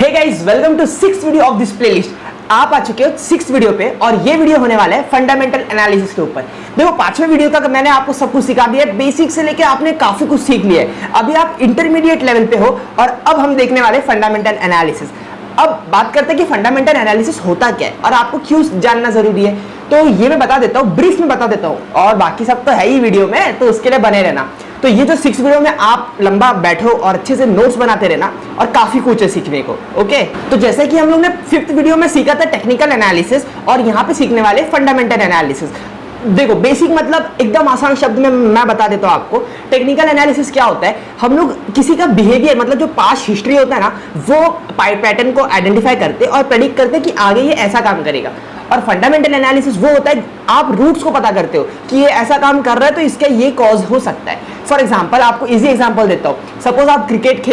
Hey guys, welcome to 6th video of this playlist. आप आ चुके हो 6th वीडियो पे और ये वीडियो होने वाला है फंडामेंटल एनालिसिस के ऊपर। देखो 5वें वीडियो तक मैंने आपको सब कुछ सिखा दिया है, बेसिक से लेके आपने काफी कुछ सीख लिया है। अभी आप इंटरमीडिएट लेवल पे हो और अब हम देखने वाले फंडामेंटल एनालिसिस। अब बात करते हैं कि फंडामेंटल एनालिसिस होता क्या है और आपको क्यों जानना जरूरी है। तो ये मैं बता देता हूँ, ब्रीफ में बता देता हूँ, और बाकी सब तो है ही वीडियो में, तो उसके लिए बने रहना। तो ये जो 6 वीडियो में आप लंबा बैठो और अच्छे से नोट्स बनाते रहना और काफी कुछ है सीखने को। ओके, तो जैसे कि हम लोग ने 5th वीडियो में सीखा था टेक्निकल एनालिसिस, और यहाँ पे सीखने वाले फंडामेंटल एनालिसिस। देखो बेसिक मतलब एकदम आसान शब्द में मैं बता देता हूँ आपको। टेक्निकल एनालिसिस क्या होता है, हम लोग किसी का बिहेवियर मतलब जो पास्ट हिस्ट्री होता है ना, वो पैटर्न को आइडेंटिफाई करते और प्रेडिक्ट करते कि आगे ये ऐसा काम करेगा। और फंडामेंटल एनालिसिस वो होता है आप रूट्स को पता करते हो कि ये ऐसा काम कर रहा है तो इसका ये कॉज हो सकता है। फॉर एग्जांपल आपको इजी एग्जांपल देता हूँ। सपोज आप क्रिकेट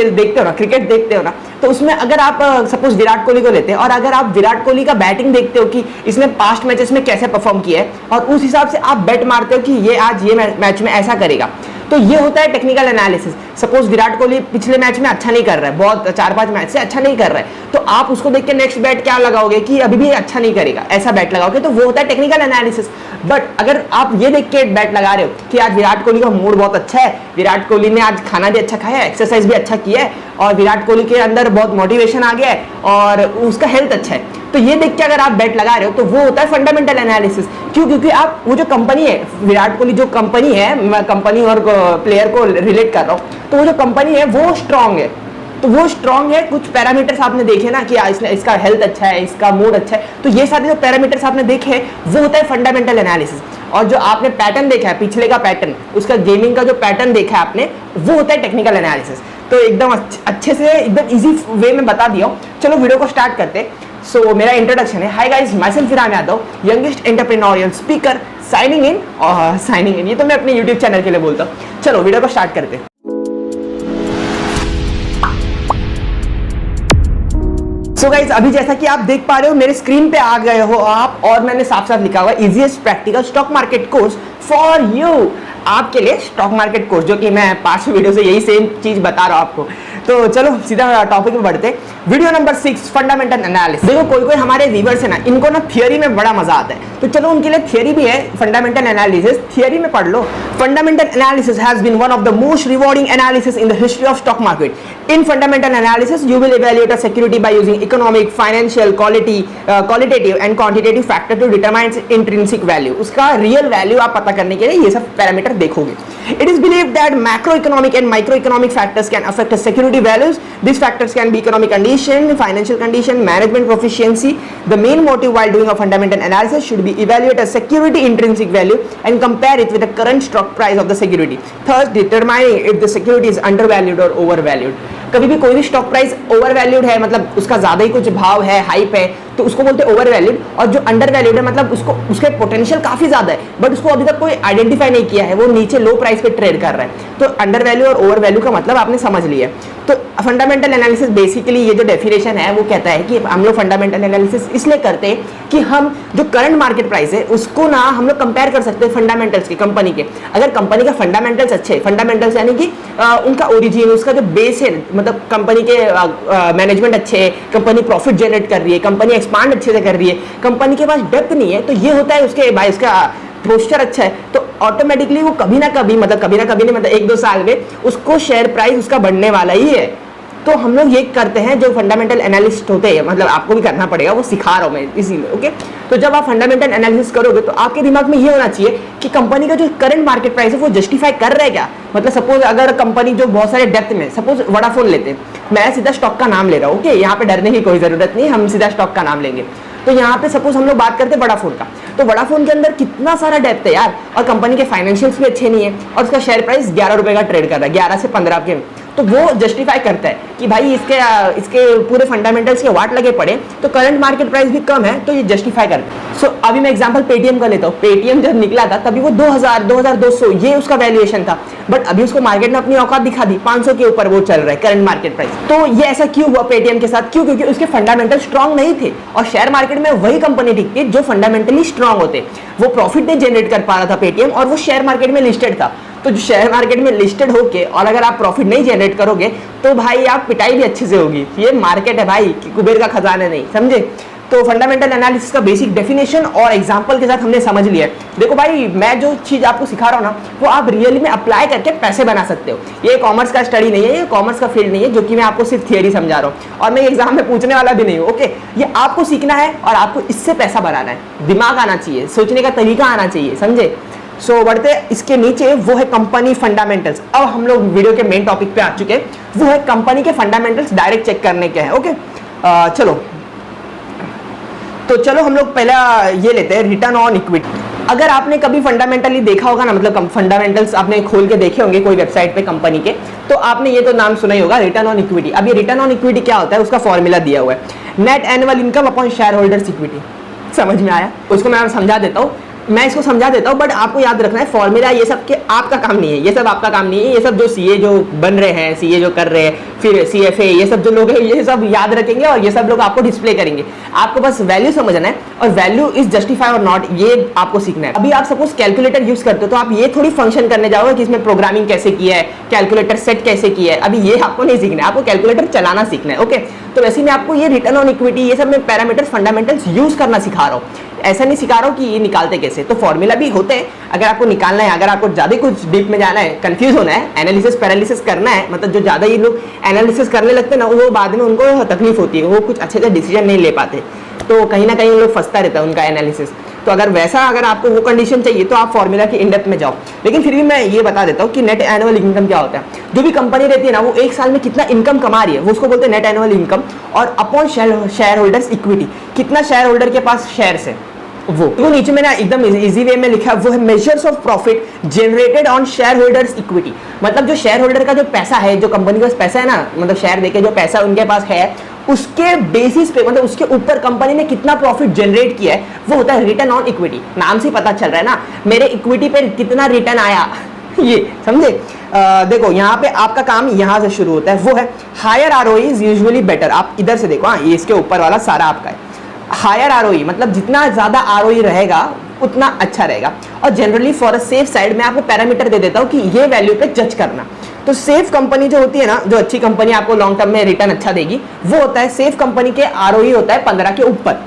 देखते हो ना, तो उसमें अगर आप सपोज विराट कोहली को लेते हैं और अगर आप विराट कोहली का बैटिंग देखते हो कि इसने पास्ट मैचेस में कैसे परफॉर्म किया है और उस हिसाब से आप बेट मारते हो कि ये आज ये मैच में ऐसा करेगा, तो ये होता है technical analysis. Suppose Virat Kohli पिछले मैच में अच्छा नहीं कर रहा है, बहुत 4-5 मैच से अच्छा नहीं कर रहा है, तो आप उसको देख के नेक्स्ट बैट क्या लगाओगे कि अभी भी अच्छा नहीं करेगा, ऐसा बैट लगाओगे, तो वो होता है टेक्निकल एनालिसिस। बट अगर आप ये देख के बैट लगा रहे हो कि आज विराट कोहली का मूड बहुत अच्छा है, विराट कोहली ने आज खाना भी अच्छा खाया है, एक्सरसाइज भी अच्छा किया है और विराट कोहली के अंदर बहुत मोटिवेशन आ गया है और उसका हेल्थ अच्छा है, तो ये देख के अगर आप बेट लगा रहे हो तो वो होता है फंडामेंटल एनालिसिस। क्यों? क्योंकि आप वो जो कंपनी है, विराट कोहली जो कंपनी है, मैं कंपनी और प्लेयर को रिलेट कर रहा हूँ, तो वो जो कंपनी है वो स्ट्रांग है। तो वो स्ट्रांग है, कुछ पैरामीटर्स आपने देखे ना कि इसका हेल्थ अच्छा है, इसका मूड अच्छा है, तो ये सारे जो पैरामीटर्स आपने देखे वो होता है फंडामेंटल एनालिसिस। और जो आपने पैटर्न देखा है, पिछले का पैटर्न, उसका गेमिंग का जो पैटर्न देखा है आपने, वो होता है टेक्निकल एनालिसिस। तो एकदम अच्छे से एकदम इजी वे में बता दिया हूँ। चलो वीडियो को स्टार्ट करते हैं। सो मेरा इंट्रोडक्शन है, hi guys, myself Irfan Yadav, youngest entrepreneurial speaker, signing in, ये तो मैं अपने यूट्यूब चैनल के लिए बोलता हूँ। चलो वीडियो को स्टार्ट करते हैं। सो गाइस, अभी जैसा कि आप देख पा रहे हो मेरे स्क्रीन पे आ गए हो आप, और मैंने साफ साफ लिखा हुआ easiest practical stock market course for you, आपके लिए स्टॉक मार्केट कोर्स, जो कि मैं 5 वीडियो से यही सेम चीज बता रहा हूं आपको। तो चलो सीधा टॉपिक में बढ़ते। Video number 6, fundamental analysis. देखो कोई हमारे व्यूअर्स है ना, इनको ना थियरी में बड़ा मजा आता है, तो चलो उनके लिए थियरी भी है फंडामेंटल एनालिसिस, थियरी में पढ़ लो। Fundamental analysis has been one of the most rewarding analysis in the history of stock market. In fundamental analysis you will evaluate a security by using economic, financial, qualitative and quantitative factor to determine its intrinsic value. उसका real value आप पता करने के लिए ये सब parameter देखोगे। It is believed that macroeconomic and microeconomic factors can affect a security values. These factors can be economic condition, financial condition, management proficiency. The main motive while doing a fundamental analysis should be evaluate a security intrinsic value and compare it with the current stock price of the security, thus determining if the security is undervalued or overvalued. कभी भी कोई भी stock price overvalued है, मतलब उसका ज्यादा ही कुछ भाव है, हाइप है, तो उसको बोलते हैं ओवरवैल्यूड। और जो अंडरवैल्यूड है मतलब उसको उसके पोटेंशियल काफी ज्यादा है बट उसको अभी तक कोई आइडेंटिफाई नहीं किया है, वो नीचे लो प्राइस पे ट्रेड कर रहा है। तो अंडरवैल्यू और ओवरवैल्यू का मतलब आपने समझ लिया। तो फंडामेंटल एनालिसिस बेसिकली ये जो डेफिनेशन है वो कहता है कि हम लोग फंडामेंटल एनालिसिस इसलिए करते हैं कि हम जो करंट मार्केट प्राइस है उसको ना हम लोग कंपेयर कर सकते हैं फंडामेंटल्स के, कंपनी के। अगर कंपनी का फंडामेंटल्स अच्छे, फंडामेंटल्स यानी कि उनका ओरिजिन, उसका जो बेस है, मतलब कंपनी के मैनेजमेंट अच्छे है, कंपनी प्रॉफिट जनरेट कर रही है, कंपनी एक्सपांड अच्छे से कर रही है, कंपनी के पास डेप्थ नहीं है, तो ये होता है उसके भाई उसका पोस्चर अच्छा है, तो ऑटोमेटिकली वो कभी ना कभी नहीं, मतलब 1-2 साल में उसको शेयर प्राइस उसका बढ़ने वाला ही है। तो हम लोग ये करते हैं, जो फंडामेंटल एनालिस्ट होते हैं, मतलब आपको भी करना पड़ेगा, वो सिखा रहा हूं मैं इसीलिए। ओके, तो जब आप फंडामेंटल एनालिसिस करोगे तो आपके दिमाग में ये होना चाहिए कि कंपनी का जो करंट मार्केट प्राइस है वो जस्टिफाई कर रहा है क्या। मतलब सपोज अगर कंपनी जो बहुत सारे डेप्थ में, सपोज वोडाफोन लेते हैं, मैं सीधा स्टॉक का नाम ले रहा हूँ, ओके, यहाँ पे डरने की कोई जरूरत नहीं, हम सीधा स्टॉक का नाम लेंगे। तो यहाँ पे सपोज हम लोग बात करते हैं वोडाफोन का, तो वोडाफोन के अंदर कितना सारा डेप्थ है यार, और कंपनी के फाइनेंशियल्स भी अच्छे नहीं है, और उसका शेयर प्राइस 11 रुपए का ट्रेड कर रहा है, 11 से 15 के, तो वो जस्टिफाई करता है कि भाई इसके पूरे फंडामेंटल्स के वाट लगे पड़े, तो करंट मार्केट प्राइस भी कम है, तो ये जस्टिफाई करता है। सो अभी मैं एग्जांपल पेटीएम का लेता हूँ। पेटीएम जब निकला था तभी वो 2000, 2200 ये उसका वैल्यूएशन था, बट अभी उसको मार्केट ने अपनी औकात दिखा दी, 500 के ऊपर वो चल रहा है करंट मार्केट प्राइस। तो ये ऐसा क्यों हुआ पेटीएम के साथ? क्यों? क्योंकि उसके फंडामेंटल स्ट्रॉन्ग नहीं थे, और शेयर मार्केट में वही कंपनी टिकती जो फंडामेंटली स्ट्रॉन्ग होते, वो प्रॉफिट नहीं जनरेट कर पा रहा था पेटीएम, और वो शेयर मार्केट में लिस्टेड था, तो जो शेयर मार्केट में लिस्टेड होके और अगर आप प्रॉफिट नहीं जनरेट करोगे तो भाई आप पिटाई भी अच्छे से होगी। ये मार्केट है भाई, कुबेर का खजाना नहीं, समझे। तो फंडामेंटल एनालिसिस का बेसिक डेफिनेशन और एग्जांपल के साथ हमने समझ लिया। देखो भाई, मैं जो चीज आपको सिखा रहा हूँ ना, वो आप रियली में अप्लाई करके पैसे बना सकते हो। ये कॉमर्स का स्टडी नहीं है, ये कॉमर्स का फील्ड नहीं है जो कि मैं आपको सिर्फ थियरी समझा रहा हूँ, और मैं एग्जाम में पूछने वाला भी नहीं हूँ। ओके, ये आपको सीखना है और आपको इससे पैसा बनाना है। दिमाग आना चाहिए, सोचने का तरीका आना चाहिए, समझे। सो बढ़ते इसके नीचे, वो है कंपनी फंडामेंटल्स। अब हम लोग वीडियो के मेन टॉपिक पे आ चुके हैं, वो है कंपनी के फंडामेंटल्स डायरेक्ट चेक करने के हैं। ओके, चलो तो चलो हम लोग पहला ये लेते हैं, रिटर्न ऑन इक्विटी। अगर आपने कभी फंडामेंटली देखा होगा ना, मतलब फंडामेंटल्स आपने खोल के देखे होंगे कोई वेबसाइट पे कंपनी के, तो आपने ये तो नाम सुना ही होगा, रिटर्न ऑन इक्विटी। अब ये रिटर्न ऑन इक्विटी क्या होता है, उसका फॉर्मूला दिया हुआ है, net annual income upon share holders equity. समझ में आया? उसको मैं समझा देता हूँ, मैं इसको समझा देता हूँ, बट आपको याद रखना है फॉर्मूला ये सब के आपका काम नहीं है, ये सब आपका काम नहीं है। ये सब जो सीए जो बन रहे हैं, सीए जो कर रहे हैं, फिर सीएफए, ये सब जो लोग हैं, ये सब याद रखेंगे और ये सब लोग आपको डिस्प्ले करेंगे। आपको बस वैल्यू समझना है, और वैल्यू इज जस्टिफाई और नॉट, ये आपको सीखना है। अभी आप सपोज कैलकुलेटर यूज करते हो, तो आप ये थोड़ी फंक्शन करने जाओगे कि इसमें प्रोग्रामिंग कैसे किया है, कैलकुलेटर सेट कैसे किया है। अभी ये आपको नहीं सीखना है, आपको कैलकुलेटर चलाना सीखना है। ओके, तो वैसे मैं आपको ये रिटर्न ऑन इक्विटी, ये सब मैं पैरामीटर्स फंडामेंटल्स यूज करना सिखा रहा हूँ, ऐसा नहीं सिखा रहा हूँ कि ये निकालते कैसे। तो फॉर्मूला भी होते हैं, अगर आपको निकालना है, अगर आपको ज्यादा कुछ डीप में जाना है, कंफ्यूज होना है, एनालिसिस पैरालिसिस करना है, मतलब जो ज्यादा ये लोग एनालिसिस करने लगते हैं ना, वो बाद में उनको तकलीफ होती है, वो कुछ अच्छे से डिसीजन नहीं ले पाते, तो कहीं ना कहीं उन लोग फंसता रहता है उनका एनालिसिस। तो अगर आपको वो कंडीशन चाहिए तो आप फॉर्मूला की इन डेप्थ में जाओ। लेकिन फिर भी मैं ये बता देता हूँ कि नेट एनुअल इनकम क्या होता है। जो भी कंपनी रहती है ना, वो एक साल में कितना इनकम कमा रही है, वो उसको बोलते हैं नेट एनुअल इनकम, और अपॉन शेयर होल्डर्स इक्विटी, कितना शेयर होल्डर के पास शेयर्स है वो। तो नीचे मैंने एकदम इजी वे में लिखा है, वो है measures of profit generated on share holders equity. मतलब जो शेयर होल्डर का जो पैसा है, जो कंपनी के पास पैसा है ना, मतलब शेयर देके जो पैसा उनके पास है, उसके बेसिस पे, मतलब उसके ऊपर कंपनी ने कितना प्रॉफिट जनरेट किया है, वो होता है रिटर्न ऑन इक्विटी। नाम से पता चल रहा है ना, मेरे इक्विटी पे कितना रिटर्न आया, ये समझे। देखो यहाँ पे आपका काम यहाँ से शुरू होता है, वो है higher ROE is usually better. आप इधर से देखो, हाँ, ये इसके ऊपर वाला सारा आपका है। हायर आरओई मतलब जितना ज्यादा आरओई रहेगा उतना अच्छा रहेगा। और generally for a safe side, मैं आपको पैरामीटर दे देता हूँ कि ये वैल्यू पे जज करना। तो सेफ कंपनी जो होती है ना, जो अच्छी कंपनी आपको लॉन्ग टर्म में रिटर्न अच्छा देगी, वो होता है सेफ कंपनी के आरओई होता है 15 के ऊपर।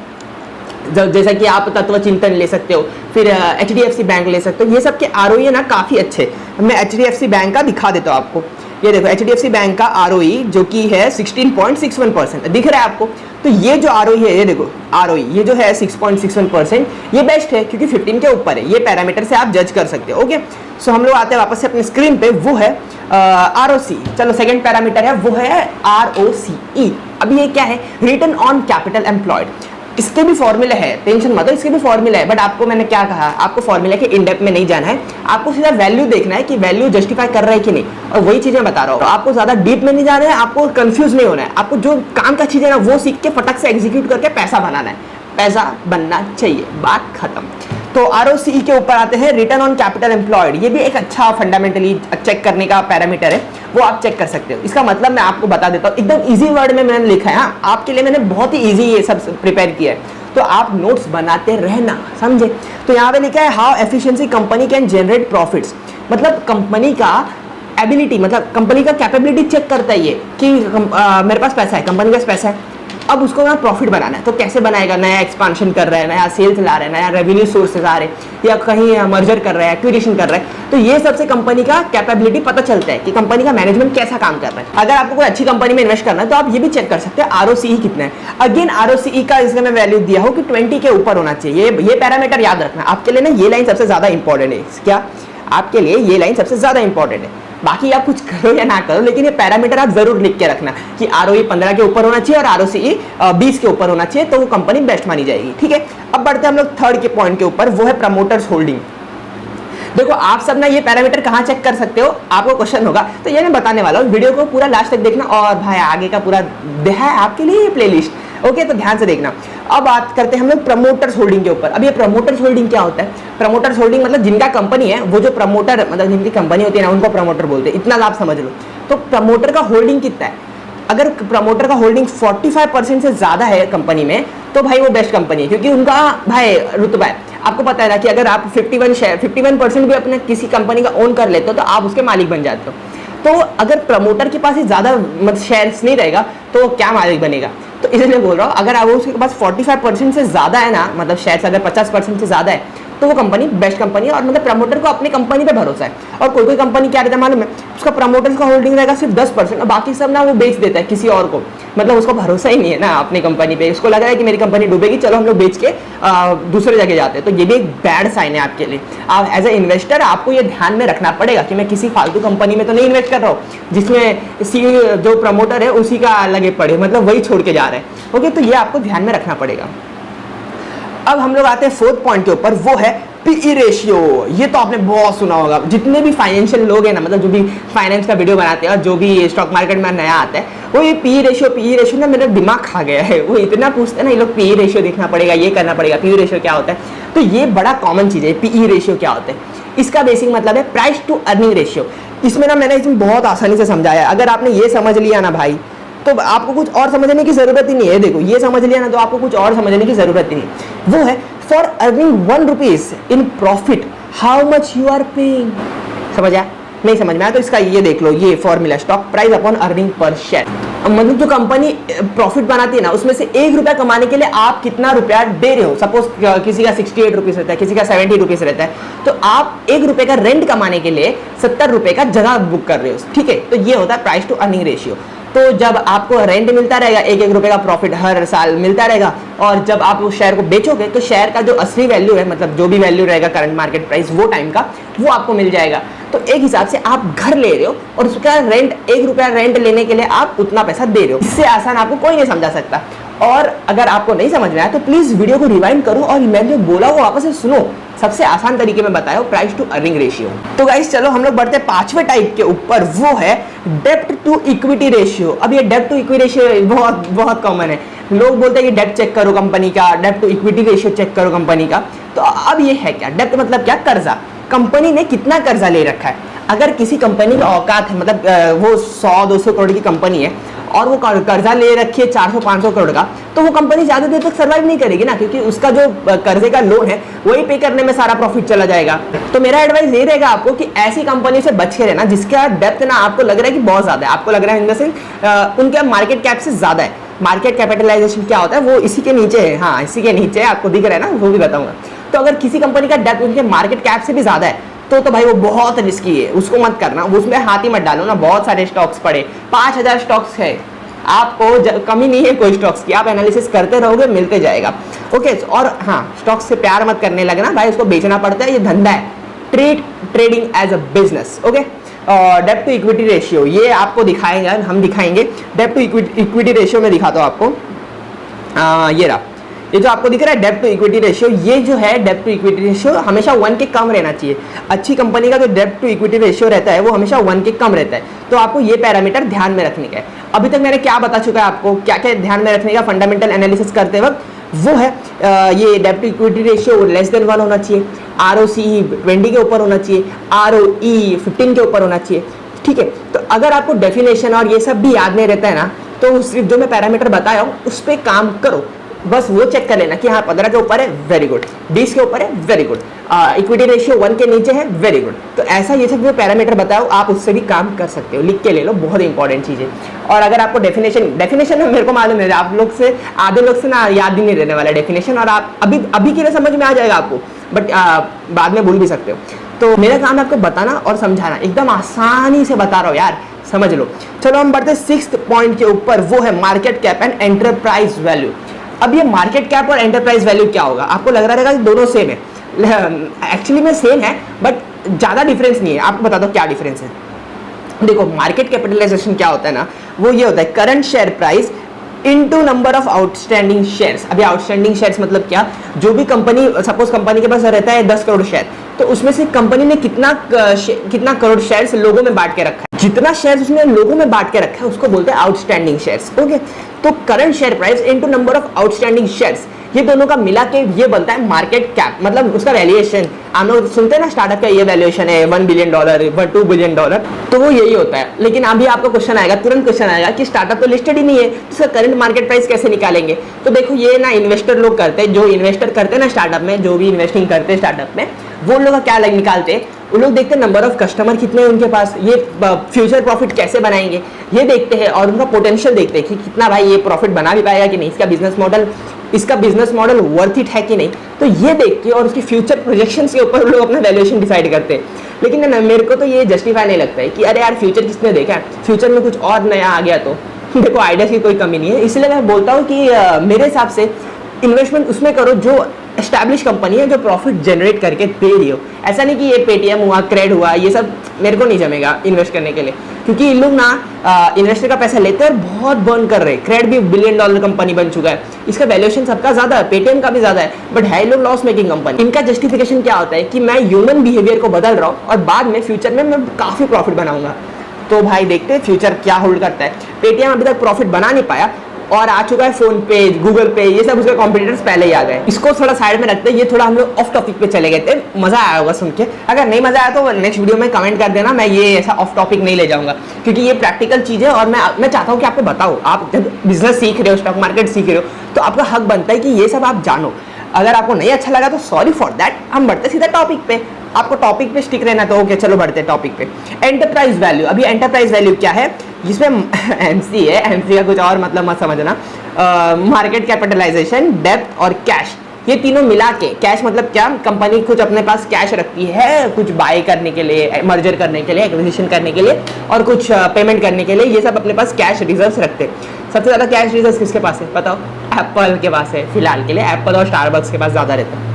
जैसा कि आप तत्व चिंतन ले सकते हो, फिर HDFC बैंक ले सकते हो, ये सब के आरओई ना काफी अच्छे। मैं HDFC बैंक का दिखा देता हूँ आपको। ये देखो HDFC बैंक का आरओई जो कि है 16.61% दिख रहा है आपको। तो ये जो आरओई है, ये देखो आरओई ये जो है 6.61%, ये बेस्ट है क्योंकि 15 के ऊपर है। ये पैरामीटर से आप जज कर सकते हो। ओके, सो हम लोग आते हैं वापस से अपने स्क्रीन पे, वो है ROC। चलो सेकंड पैरामीटर है, वो है ROCE। अब ये क्या है, रिटर्न ऑन कैपिटल एम्प्लॉयड। इसके भी फॉर्मूला है, टेंशन मत लो, इसके भी फॉर्मूला है, बट आपको मैंने क्या कहा, आपको फॉर्मूला के इन डेप्थ में नहीं जाना है, आपको सीधा वैल्यू देखना है कि वैल्यू जस्टिफाई कर रहा है कि नहीं। और वही चीजें बता रहा हूँ, आपको ज्यादा डीप में नहीं जाना है, आपको कंफ्यूज नहीं होना है, आपको जो काम का चीज है ना वो सीख के फटक से एग्जीक्यूट करके पैसा बनाना है, पैसा बनना चाहिए, बात खत्म। तो ROCE के ऊपर आते हैं, रिटर्न ऑन कैपिटल एम्प्लॉयड। ये भी एक अच्छा फंडामेंटली चेक करने का पैरामीटर है, वो आप चेक कर सकते हो। इसका मतलब मैं आपको बता देता हूँ, एकदम इजी वर्ड में मैंने लिखा है। हाँ, आपके लिए मैंने बहुत ही इजी ये सब प्रिपेयर किया है, तो आप नोट्स बनाते रहना, समझे। तो यहाँ पे लिखा है how efficiency company can generate profits. मतलब कंपनी का एबिलिटी, मतलब कंपनी का कैपेबिलिटी चेक करता है ये कि मेरे पास पैसा है, कंपनी के पास पैसा है, अब उसको ना प्रॉफिट बनाना है। तो कैसे बनाएगा, नया एक्सपांशन कर रहा है, नया सेल्स ला रहा है, नया रेवेन्यू सोर्सेज आ रहे हैं, या कहीं मर्जर कर रहा है, एक्विजिशन कर रहा है। तो ये सबसे कंपनी का कैपेबिलिटी पता चलता है कि कंपनी का मैनेजमेंट कैसा काम कर रहा है। अगर आपको कोई अच्छी कंपनी में इन्वेस्ट करना है तो आप ये भी चेक कर सकते हैं ROCE कितना है। अगेन ROCE का इसमें मैं वैल्यू दिया हो कि 20 के ऊपर होना चाहिए। ये पैरामीटर याद रखना आपके लिए ना, ये लाइन सबसे ज्यादा इंपॉर्टेंट है। क्या आपके लिए ये लाइन सबसे ज्यादा इंपॉर्टेंट है, बाकी आप कुछ करो या ना करो, लेकिन ये पैरामीटर आप जरूर लिख के रखना कि ROE 15 के ऊपर होना चाहिए और ROCE 20 के ऊपर होना चाहिए, तो वो कंपनी बेस्ट मानी जाएगी। ठीक है, अब बढ़ते हैं हम लोग थर्ड के पॉइंट के ऊपर, वो है प्रमोटर्स होल्डिंग। देखो आप सब ना ये पैरामीटर कहाँ चेक कर सकते हो, आपको क्वेश्चन होगा, तो ये मैं बताने वाला हूँ। वीडियो को पूरा लास्ट तक देखना, और भाई आगे का पूरा है आपके लिए ये प्लेलिस्ट। ओके, तो ध्यान से देखना। अब बात करते हैं हम लोग प्रमोटर्स होल्डिंग के ऊपर। अब ये प्रमोटर्स होल्डिंग क्या होता है? प्रमोटर्स होल्डिंग मतलब जिनका कंपनी है, वो जो प्रमोटर, मतलब जिनकी कंपनी होती है ना, उनको प्रमोटर बोलते हैं। इतना आप समझ लो। तो प्रमोटर का होल्डिंग कितना है? अगर प्रमोटर का होल्डिंग 45% से ज्यादा है कंपनी में, तो भाई वो बेस्ट कंपनी है, क्योंकि उनका भाई रुतबा है। आपको पता है ना कि अगर आप 51% भी अपने किसी कंपनी का ओन कर लेते हो तो आप उसके मालिक बन जाते हो। तो अगर प्रमोटर के पास ही ज़्यादा मतलब शेयर्स नहीं रहेगा तो क्या मालिक बनेगा। तो इसलिए बोल रहा हूँ, अगर आप उसके पास 45% से ज़्यादा है ना, मतलब शेयर्स अगर 50% से ज़्यादा है तो वो कंपनी बेस्ट कंपनी है। और मतलब प्रमोटर को अपनी कंपनी पे भरोसा है। और कोई कोई कंपनी क्या रहता है मालूम है, उसका प्रमोटर्स का होल्डिंग रहेगा सिर्फ 10% और बाकी सब ना वो बेच देता है किसी और को। मतलब उसको भरोसा ही नहीं है ना अपनी कंपनी पे, उसको लग रहा है कि मेरी कंपनी डूबेगी, चलो हम लोग बेच के दूसरे जगह जाते हैं। तो ये भी एक बैड साइन है आपके लिए। आप एज ए इन्वेस्टर आपको ये ध्यान में रखना पड़ेगा कि मैं किसी फालतू कंपनी में तो नहीं इन्वेस्ट कर रहा हूँ जिसमें जो प्रमोटर है उसी का लगे पड़े, मतलब वही छोड़ के जा रहे हैं। ओके, तो ये आपको ध्यान में रखना पड़ेगा। अब हम लोग आते हैं फोर्थ पॉइंट के ऊपर, वो है पीई रेशियो। ये तो आपने बहुत सुना होगा, जितने भी फाइनेंशियल लोग हैं ना, मतलब जो भी फाइनेंस का वीडियो बनाते हैं और जो भी स्टॉक मार्केट में नया आता है, वो ये पीई रेशियो ना मेरा दिमाग खा गया है। वो इतना पूछते हैं ना ये लोग, पीई रेशियो देखना पड़ेगा, ये करना पड़ेगा, पीई रेशियो क्या होता है। तो ये बड़ा कॉमन चीज़ है, पीई रेशियो क्या होता है। इसका बेसिक मतलब है प्राइस टू अर्निंग रेशियो। इसमें ना मैंने इसमें बहुत आसानी से समझाया है। अगर आपने ये समझ लिया ना भाई, तो आपको कुछ और समझने की जरूरत ही नहीं है। देखो ये समझ लिया ना तो आपको कुछ और समझने की जरूरत ही नहीं। वो है for earning 1 rupees in profit how much you are paying. समझ आया? नहीं समझ में आया तो इसका ये देख लो, ये formula stock price upon earning per share. मतलब जो कंपनी प्रॉफिट बनाती है ना, उसमें से 1 रुपया कमाने के लिए आप कितना रुपया दे रहे हो। सपोज किसी का 68 रुपीज रहता है, किसी का 70 रुपीज रहता है, तो आप 1 रुपये का रेंट कमाने के लिए 70 रुपये का जगह बुक कर रहे हो। ठीक है, तो ये होता है प्राइस टू अर्निंग रेशियो। तो जब आपको रेंट मिलता रहेगा, 1-1 रुपये का प्रॉफिट हर साल मिलता रहेगा, और जब आप उस शेयर को बेचोगे तो शेयर का जो असली वैल्यू है, मतलब जो भी वैल्यू रहेगा करंट मार्केट प्राइस वो टाइम का, वो आपको मिल जाएगा। तो एक हिसाब से आप घर ले रहे हो और उसका रेंट 1 रुपया रेंट लेने के लिए आप उतना पैसा दे रहे हो। इससे आसान आपको कोई नहीं समझा सकता। और अगर आपको नहीं समझ में आया तो प्लीज वीडियो को रिवाइंड करो और मैं जो बोला वो वापस से सुनो। सबसे आसान तरीके में बताया प्राइस टू अर्निंग रेशियो। तो गाइस चलो हम लोग बढ़ते हैं 5वें टाइप के ऊपर, वो है डेब्ट टू इक्विटी रेशियो। अब ये डेब्ट टू इक्विटी रेशियो बहुत बहुत कॉमन है। लोग बोलते हैं कि डेब्ट चेक करो कंपनी का, डेब्ट टू इक्विटी रेशियो चेक करो कंपनी का। तो अब ये है क्या डेब्ट, मतलब क्या, कर्जा। कंपनी ने कितना कर्जा ले रखा है। अगर किसी कंपनी का औकात है, मतलब वो 100-200 करोड़ की कंपनी है और वो कर्जा ले रखी है 400-500 करोड़ का, तो वो कंपनी ज्यादा देर तक सर्वाइव नहीं करेगी ना, क्योंकि उसका जो कर्जे का लोन है वही पे करने में सारा प्रॉफिट चला जाएगा। तो मेरा एडवाइस ये रहेगा आपको कि ऐसी कंपनी से बच के रहना जिसका डेप्थ ना आपको लग रहा है कि बहुत ज्यादा है, आपको लग रहा है इन द सेंस उनके मार्केट कैप से ज्यादा है। मार्केट कैपिटलाइजेशन क्या होता है वो इसी के नीचे है, हाँ इसी के नीचे है, आपको दिख रहा है ना, वो भी बताऊंगा। तो अगर किसी कंपनी का डेप्थ उनके मार्केट कैप से भी ज्यादा है तो भाई वो बहुत रिस्की है, उसको मत करना, उसमें हाथ ही मत डालो ना। बहुत सारे स्टॉक्स पड़े, 5000 स्टॉक्स है, आपको कमी नहीं है कोई स्टॉक्स की, आप एनालिसिस करते रहोगे मिलते जाएगा। ओके, और हाँ स्टॉक्स से प्यार मत करने लगना भाई, उसको बेचना पड़ता है, ये धंधा है। Treat trading as a business. Okay, डेब्ट टू इक्विटी रेशियो ये आपको दिखाएंगे, हम दिखाएंगे। डेब्ट टू इक्विटी रेशियो में दिखाता हूँ आपको, ये रहा, ये जो आपको दिख रहा है डेब्ट टू इक्विटी रेशियो, ये जो है डेब्ट टू इक्विटी रेशियो हमेशा 1 के कम रहना चाहिए। अच्छी कंपनी का जो डेब्ट टू इक्विटी रेशियो रहता है वो हमेशा 1 के कम रहता है। तो आपको ये पैरामीटर ध्यान में रखने का है। अभी तक मैंने क्या बता चुका है आपको, क्या क्या ध्यान में रखने का फंडामेंटल एनालिसिस करते वक्त, वो है ये डेब्ट to equity ratio less than 1 होना चाहिए, ROCE 20 के ऊपर होना चाहिए, ROE 15 के ऊपर होना चाहिए। ठीक है, तो अगर आपको डेफिनेशन और ये सब भी याद नहीं रहता है ना, तो सिर्फ जो मैं पैरामीटर बताया हूँ उस पर काम करो, बस वो चेक कर लेना कि हाँ 15 के ऊपर है, वेरी गुड, 20 के ऊपर है, वेरी गुड, इक्विटी रेशियो 1 के नीचे है, वेरी गुड। तो ऐसा ये सब जो पैरामीटर बताओ आप उससे भी काम कर सकते हो, लिख के ले लो, बहुत इंपॉर्टेंट चीज है। और अगर आपको डेफिनेशन मेरे को मालूम है आप लोग से, आधे लोग से ना याद ही नहीं रहने वाला डेफिनेशन, और आप अभी के लिए समझ में आ जाएगा आपको, बट बाद में भूल भी सकते हो। तो मेरा काम है आपको बताना और समझाना, एकदम आसानी से बता रहा हूँ यार, समझ लो। चलो हम बढ़ते 6th पॉइंट के ऊपर, वो है market cap and enterprise value. अब ये मार्केट कैप और एंटरप्राइज वैल्यू क्या होगा, आपको लग रहा रहेगा कि दोनों सेम है, एक्चुअली में सेम है बट ज्यादा डिफरेंस नहीं है। आपको बता दो क्या डिफरेंस है। देखो मार्केट कैपिटलाइजेशन क्या होता है ना, वो ये होता है current share price into number of outstanding shares. अभी आउटस्टैंडिंग शेयर्स मतलब क्या, जो भी कंपनी, सपोज कंपनी के पास रहता है 10 करोड़ शेयर, तो उसमें से कंपनी ने कितना करोड़ शेयर्स लोगों में बांट के रखा है, जितना शेयर्स उसने लोगों में बांट के रखा है उसको बोलते हैं आउटस्टैंडिंग शेयर्स। ओके, तो current share price into number of outstanding shares, ये दोनों का मिला के ये बनता है मार्केट कैप, मतलब उसका वैल्यूएशन। हम लोग सुनते हैं ना स्टार्टअप का ये वैल्यूएशन है $1 बिलियन, $2 बिलियन, तो वो यही होता है। लेकिन अभी आपका क्वेश्चन आएगा, तुरंत क्वेश्चन आएगा कि स्टार्टअप तो लिस्टेड ही नहीं है, उसका करंट मार्केट प्राइस कैसे निकालेंगे? तो देखो ये ना इन्वेस्टर लोग करते हैं, जो इन्वेस्टर करते हैं ना स्टार्टअप में, जो भी इन्वेस्टिंग करते हैं स्टार्टअप में, वो लोग का क्या निकालते हैं, उन लोग देखते हैं नंबर ऑफ कस्टमर कितने हैं उनके पास, ये फ्यूचर प्रॉफिट कैसे बनाएंगे ये देखते हैं, और उनका पोटेंशियल देखते हैं कि कितना भाई ये प्रॉफिट बना भी पाएगा कि नहीं, इसका बिजनेस मॉडल वर्थ इट है कि नहीं। तो ये देख के और उसकी फ्यूचर प्रोजेक्शंस के ऊपर लोग अपना वैल्यूएशन डिसाइड करते हैं। लेकिन ना मेरे को तो ये जस्टिफाई नहीं लगता है कि अरे यार फ्यूचर किसने देखा है, फ्यूचर में कुछ और नया आ गया तो देखो आइडियाज की कोई कमी नहीं है। इसलिए मैं बोलता हूँ कि मेरे हिसाब से इन्वेस्टमेंट उसमें करो जो एस्टैब्लिश कंपनी है, जो प्रॉफिट जनरेट करके दे रही हो। ऐसा नहीं कि ये पेटीएम हुआ, क्रेड हुआ, ये सब मेरे को नहीं जमेगा इन्वेस्ट करने के लिए, क्योंकि इन लोग ना इन्वेस्टर का पैसा लेते हैं और बहुत बर्न कर रहे हैं। क्रेड भी $1 बिलियन कंपनी बन चुका है, इसका वैल्यूएशन सबका ज्यादा है, पेटीएम का भी ज्यादा है, बट है लोग लॉस मेकिंग कंपनी। इनका जस्टिफिकेशन क्या होता है कि मैं ह्यूमन बिहेवियर को बदल रहा हूँ और बाद में फ्यूचर में मैं काफी प्रॉफिट बनाऊंगा। तो भाई देखते हैं फ्यूचर क्या होल्ड करता है। पेटीएम अभी तक प्रॉफिट बना नहीं पाया और आ चुका है फोन पे, गूगल पे, ये सब उसके कॉम्पिटिटर्स पहले ही आ गए। इसको थोड़ा साइड में रखते हैं, ये थोड़ा हम लोग ऑफ टॉपिक पे चले गए थे, मजा आया होगा सुन के। अगर नहीं मजा आया तो नेक्स्ट वीडियो में कमेंट कर देना, मैं ये ऐसा ऑफ टॉपिक नहीं ले जाऊंगा, क्योंकि ये प्रैक्टिकल चीज है और मैं चाहता हूँ कि आपको बताओ। आप जब बिजनेस सीख रहे हो, स्टॉक मार्केट सीख रहे हो, तो आपका हक बनता है कि ये सब आप जानो। अगर आपको नहीं अच्छा लगा तो सॉरी फॉर दैट, हम बढ़ते सीधा टॉपिक पे। आपको टॉपिक पे स्टिक रहना तो ओके, चलो बढ़ते टॉपिक पे। Enterprise value. अभी एंटरप्राइज वैल्यू क्या है, जिसमें एमसी है, एमसी का कुछ और मतलब मत समझना। मार्केट कैपिटलाइजेशन, डेप्थ और कैश, ये तीनों मिला के, कैश मतलब क्या, कंपनी कुछ अपने पास कैश रखती है कुछ बाय करने के लिए, मर्जर करने के लिए, एक्विजिशन करने के लिए, और कुछ पेमेंट करने के लिए, ये सब अपने पास कैश रिजर्व्स रखते हैं। सबसे ज्यादा कैश रिजर्व्स किसके पास है बताओ? एप्पल के पास है फिलहाल के लिए, एप्पल और स्टारबक्स के पास ज्यादा रहता है।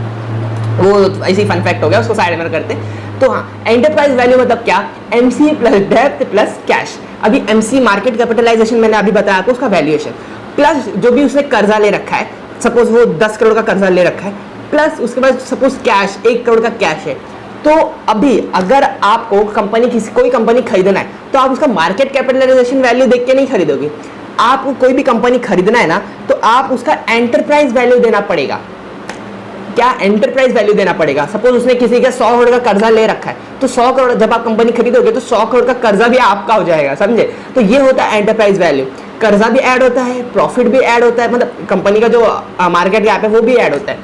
वो ऐसी फन फैक्ट हो गया, उसको साइड में करते। तो हाँ, एंटरप्राइज वैल्यू मतलब क्या, MC plus depth plus cash. अभी एमसी मार्केट कैपिटलाइजेशन मैंने अभी बताया आपको, उसका वैल्यूएशन प्लस जो भी उसने कर्जा ले रखा है, सपोज वो 10 करोड़ का कर्जा ले रखा है, प्लस उसके बाद सपोज कैश 1 करोड़ का कैश है। तो अभी अगर आपको कोई कंपनी खरीदना है तो आप उसका मार्केट कैपिटलाइजेशन वैल्यू देख के नहीं खरीदोगे। आपको कोई भी कंपनी खरीदना है ना, तो आप उसका एंटरप्राइज वैल्यू देना पड़ेगा। क्या एंटरप्राइज वैल्यू देना पड़ेगा। सपोज उसने किसी का 100 करोड़ का कर्जा ले रखा है, तो 100 करोड़ जब आप कंपनी खरीदोगे तो 100 करोड़ का कर्जा भी आपका हो जाएगा, समझे? तो ये होता है एंटरप्राइज वैल्यू। कर्जा भी ऐड होता है, प्रॉफिट भी ऐड होता है, मतलब कंपनी का जो मार्केट कैप है वो भी ऐड होता है,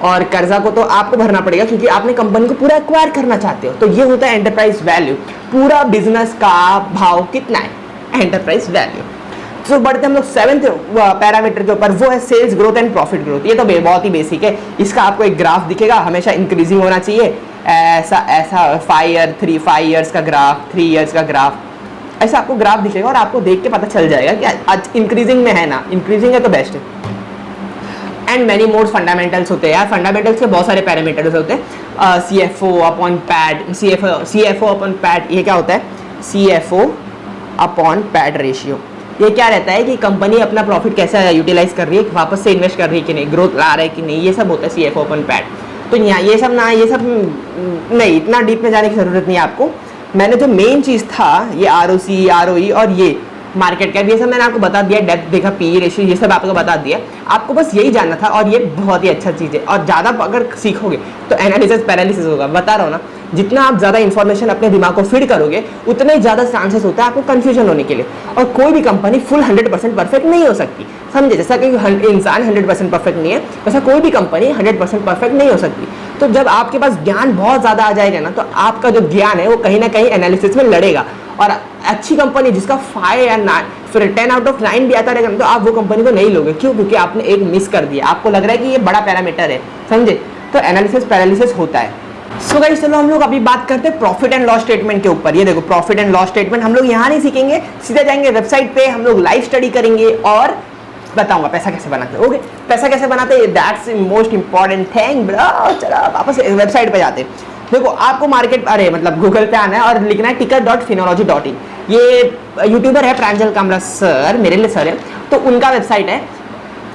और कर्जा को तो आपको भरना पड़ेगा क्योंकि आपने कंपनी को पूरा एक्वायर करना चाहते हो। तो ये होता है एंटरप्राइज वैल्यू। पूरा बिजनेस का भाव कितना है, एंटरप्राइज वैल्यू। तो बढ़ते हम लोग 7th पैरामीटर के ऊपर, वो है sales growth and profit growth. ये तो बहुत ही बेसिक है, इसका आपको एक ग्राफ दिखेगा, हमेशा इंक्रीजिंग होना चाहिए। ऐसा 5 ईयर्स का ग्राफ, 3 ईयर्स का ग्राफ, ऐसा आपको ग्राफ दिखेगा और आपको देख के पता चल जाएगा कि आज इंक्रीजिंग में है ना, इंक्रीजिंग है तो बेस्ट है। एंड मैनी मोर फंडामेंटल्स होते हैं यार, फंडामेंटल्स के बहुत सारे पैरामीटर्स होते हैं। CFO upon PAT, CFO upon PAT, ये क्या होता है, CFO अपॉन पैट रेशियो। ये क्या रहता है कि कंपनी अपना प्रॉफिट कैसे यूटिलाइज कर रही है, वापस से इन्वेस्ट कर रही है कि नहीं, ग्रोथ ला रहा है कि नहीं, ये सब होता है CFO अपॉन पैट। तो यहाँ ये सब नहीं, इतना डीप में जाने की जरूरत नहीं है आपको। मैंने जो मेन चीज़ था ये ROC, ROE और ये मार्केट कैप, ये सब मैंने आपको बता दिया, डेप्थ देखा, PE रेशियो, ये सब आपको बता दिया। आपको बस यही जानना था और ये बहुत ही अच्छा चीज़ है। और ज़्यादा अगर सीखोगे तो एनालिसिस पैरालिसिस होगा, बता रहा हूँ ना। जितना आप ज़्यादा इन्फॉर्मेशन अपने दिमाग को फीड करोगे उतना ही ज़्यादा चांसेस होता है आपको कंफ्यूजन होने के लिए। और कोई भी कंपनी फुल 100% परफेक्ट नहीं हो सकती, समझे? जैसा कि इंसान 100% परफेक्ट नहीं है, वैसा कोई भी कंपनी 100% परफेक्ट नहीं हो सकती। तो जब आपके पास ज्ञान बहुत ज़्यादा आ जाएगा ना, तो आपका जो ज्ञान है वो कहीं ना कहीं एनालिसिस में लड़ेगा। और अच्छी कंपनी जिसका 5 या 9 फिर 10 आउट ऑफ 9 भी आता रहेगा, तो आप वो कंपनी को नहीं लोगे। क्यों? क्योंकि आपने एक मिस कर दिया, आपको लग रहा है कि ये बड़ा पैरामीटर है, समझे? तो एनालिसिस पैरालिसिस होता है। सो गाइस, चलो हम लोग अभी बात करते हैं प्रॉफिट एंड लॉस स्टेटमेंट के ऊपर। ये देखो प्रॉफिट एंड लॉस स्टेटमेंट हम लोग यहाँ नहीं सीखेंगे, सीधे जाएंगे वेबसाइट पे, हम लोग लाइव स्टडी करेंगे और बताऊंगा पैसा कैसे बनाते हैं। ओके, पैसा कैसे बनाते हैं, that's most important thing bro. चलो वापस वेबसाइट पे जाते हैं। देखो आपको मार्केट मतलब गूगल पे आना है और लिखना है ticker.finology.in। ये यूट्यूबर है प्रांजल कामरा सर, मेरे लिए सर है, तो उनका वेबसाइट है।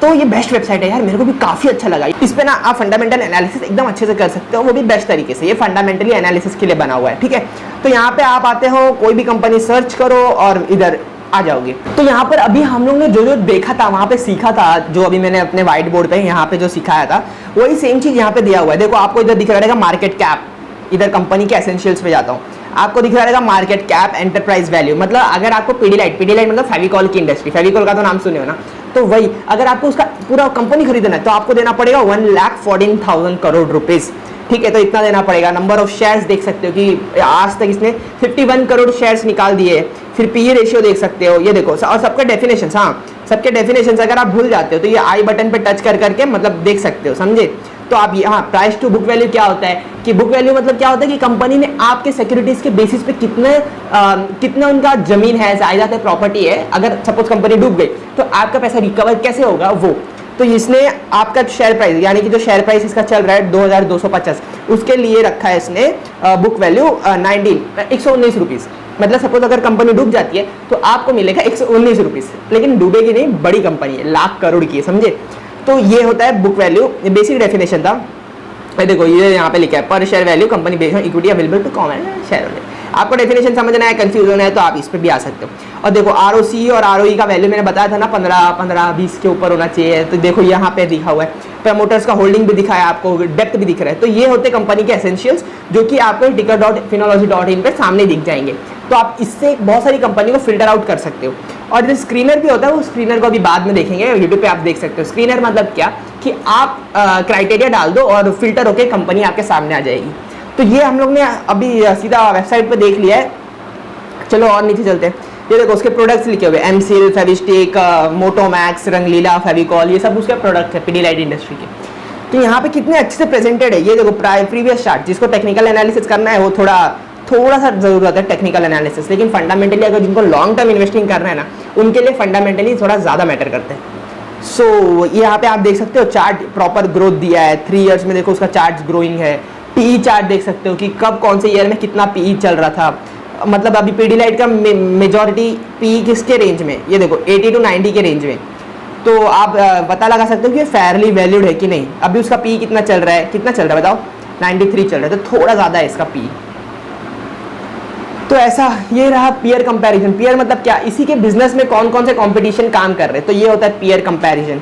तो ये बेस्ट वेबसाइट है यार, मेरे को भी काफ़ी अच्छा लगा। इस पे ना आप फंडामेंटल एनालिसिस एकदम अच्छे से कर सकते हो, वो भी बेस्ट तरीके से। ये फंडामेंटली एनालिसिस के लिए बना हुआ है, ठीक है? तो यहाँ पे आप आते हो, कोई भी कंपनी सर्च करो और इधर आ जाओगे। तो यहाँ पर अभी हम लोग ने जो जो देखा था वहाँ पे सीखा था, जो अभी मैंने अपने व्हाइट बोर्ड पे यहाँ पे जो सिखाया था वही सेम चीज़ यहाँ पे दिया हुआ है। देखो आपको इधर दिख रहा रहेगा मार्केट कैप, इधर कंपनी के एसेंशियल्स पे जाता हूँ, आपको दिख रहा रहेगा मार्केट कैप, एंटरप्राइज वैल्यू। मतलब अगर आपको पीडीलाइट मतलब फेविकॉल की इंडस्ट्री, फेविकॉल का तो नाम सुने हो ना, तो वही अगर आपको उसका पूरा कंपनी खरीदना है तो आपको देना पड़ेगा 1,14,000 करोड़ रुपीज। ठीक है, तो इतना देना पड़ेगा। नंबर ऑफ शेयर्स देख सकते हो कि आज तक इसने 51 करोड़ शेयर्स निकाल दिए। फिर पीई रेशियो देख सकते हो, ये देखो, और सबके डेफिनेशंस, हाँ सबके डेफिनेशंस अगर आप भूल जाते हो तो ये आई बटन पे टच कर करके मतलब देख सकते हो, समझे। तो आप यहाँ प्राइस टू बुक वैल्यू क्या होता है कि बुक वैल्यू मतलब क्या होता है कि कंपनी ने आपके सिक्योरिटीज के बेसिस पे कितना उनका जमीन है, जायदाद है, प्रॉपर्टी है, अगर सपोज कंपनी डूब गई तो आपका पैसा रिकवर कैसे होगा वो। तो इसने आपका शेयर प्राइस, यानी कि जो शेयर प्राइस इसका चल रहा है 2,250, उसके लिए रखा है इसने बुक वैल्यू 119 रुपीज़। मतलब सपोज अगर कंपनी डूब जाती है तो आपको मिलेगा 119 रुपीज़, लेकिन डूबेगी नहीं, बड़ी कंपनी है, लाख करोड़ की है, समझे। तो ये होता है बुक वैल्यू, बेसिक डेफिनेशन था। देखो ये यहाँ पे लिखा है पर share value company based on equity available to common shareholder. आपको डेफिनेशन समझना है, कंफ्यूजन है तो आप इस पे भी आ सकते हो। और देखो आरओसी और आरओई का वैल्यू मैंने बताया था ना 15-20 के ऊपर होना चाहिए। तो देखो यहाँ पे दिखा हुआ है, प्रमोटर्स का होल्डिंग भी दिखाया आपको, डेप्थ भी दिख रहा है। तो ये होते कंपनी के एसेंशियल्स जो कि आपको ticker.finology.in पे सामने दिख जाएंगे। तो आप इससे बहुत सारी कंपनी को फिल्टर आउट कर सकते हो। और जो स्क्रीनर भी होता है वो स्क्रीनर को अभी बाद में देखेंगे, यूट्यूब पे आप देख सकते हो। स्क्रीनर मतलब क्या कि आप क्राइटेरिया डाल दो और फिल्टर होकर कंपनी आपके सामने आ जाएगी। तो ये हम लोग ने अभी सीधा वेबसाइट पे देख लिया है। चलो और नीचे चलते हैं। ये देखो उसके प्रोडक्ट्स लिखे हुए, एमसील, फेविस्टिक, मोटोमैक्स, रंगलीला, फेविकॉल, ये सब उसके प्रोडक्ट है पीडीलाइट इंडस्ट्री के। तो यहाँ पे कितने अच्छे से प्रेजेंटेड है। ये देखो प्रीवियस चार्ट, जिसको टेक्निकल एनालिसिस करना है वो थोड़ा सा जरूरत है टेक्निकल एनालिसिस, लेकिन फंडामेंटली अगर जिनको लॉन्ग टर्म इन्वेस्टिंग करना है ना, उनके लिए फंडामेंटली थोड़ा ज़्यादा मैटर करते हैं। सो यहाँ पे आप देख सकते हो चार्ट प्रॉपर ग्रोथ दिया है, 3 इयर्स में देखो उसका चार्ट ग्रोइंग है। पीई चार्ट देख सकते हो कि कब कौन से ईयर में कितना पीई चल रहा था। मतलब अभी पीडीलाइट का मेजॉरिटी पीई किसके रेंज में, ये देखो 80 to 90 के रेंज में। तो आप पता लगा सकते हो कि फेयरली वैल्यूड है कि नहीं। अभी उसका पीई कितना चल रहा है, बताओ, 93 चल रहा है, तो थोड़ा ज़्यादा है इसका पीई। तो ऐसा ये रहा पीयर कंपैरिजन। पीयर मतलब क्या, इसी के बिजनेस में कौन कौन से कंपटीशन काम कर रहे हैं, तो ये होता है पीयर कंपैरिजन।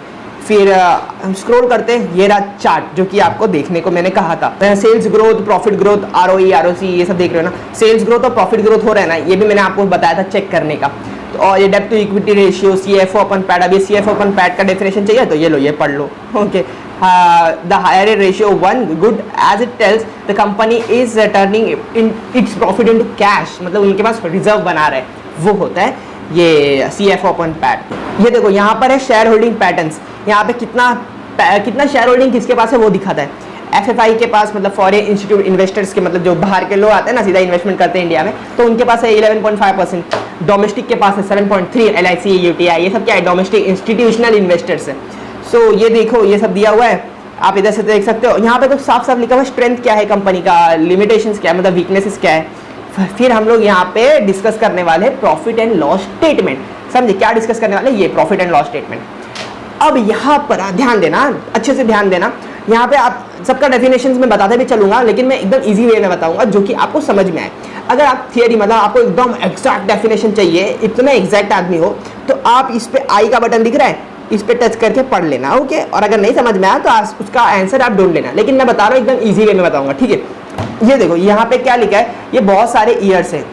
फिर हम स्क्रॉल करते हैं, ये रहा चार्ट जो कि आपको देखने को मैंने कहा था। Sales growth, profit growth, ROE, ROC, ये सब देख रहे हो ना। सेल्स ग्रोथ और प्रॉफिट ग्रोथ हो रहा है ना, ये भी मैंने आपको बताया था चेक करने का। तो और ये डेप्थ to equity ratio, CFO upon PAT, अभी सीएफओ अपन पैट का डेफिनेशन चाहिए तो ये लो, ये पढ़ लो, okay. The higher ratio 1 good as it tells the company is turning in its profit into cash, मतलब उनके पास रिजर्व बना रहे, वो होता है ये सीएफओ अपन पैट। ये देखो यहाँ पर है शेयर होल्डिंग पैटर्न्स, यहाँ पे कितना शेयर होल्डिंग किसके पास है वो दिखाता है। एफएफआई के पास मतलब फॉरेन इंस्टीट्यूट इन्वेस्टर्स के, मतलब जो बाहर के लोग आते हैं ना सीधा इन्वेस्टमेंट करते हैं इंडिया में, तो उनके पास है 11.5%। डोमेस्टिक के पास है 7.3, एलआईसी, यूटीआई, ये सब क्या है, डोमेस्टिक इंस्टीट्यूशनल इन्वेस्टर्स है। सो ये देखो ये सब दिया हुआ है, आप इधर से देख सकते हो। यहाँ पे तो साफ साफ लिखा हुआ है स्ट्रेंथ क्या है कंपनी का, लिमिटेशंस क्या है, मतलब वीकनेसेस क्या है। फिर हम लोग यहाँ पे डिस्कस करने वाले प्रॉफिट एंड लॉस स्टेटमेंट। समझे क्या डिस्कस करने वाले, ये प्रॉफिट एंड लॉस स्टेटमेंट। अब यहाँ पर ध्यान देना, अच्छे से ध्यान देना। यहाँ पे आप सबका डेफिनेशंस में बताते भी चलूंगा, लेकिन मैं एकदम इजी वे में बताऊंगा जो कि आपको समझ में आए। अगर आप थियरी मतलब आपको एकदम एग्जैक्ट डेफिनेशन चाहिए, इतना एग्जैक्ट आदमी हो, तो आप इस पे आई का बटन दिख रहा है, इस पे टच करके पढ़ लेना, ओके। और अगर नहीं समझ में आया तो उसका आंसर आप ढूंढ लेना, लेकिन मैं बता रहा हूँ एकदम ईजी वे में बताऊंगा, ठीक है। ये देखो यहाँ पे क्या लिखा है, ये बहुत सारे ईयर्स है,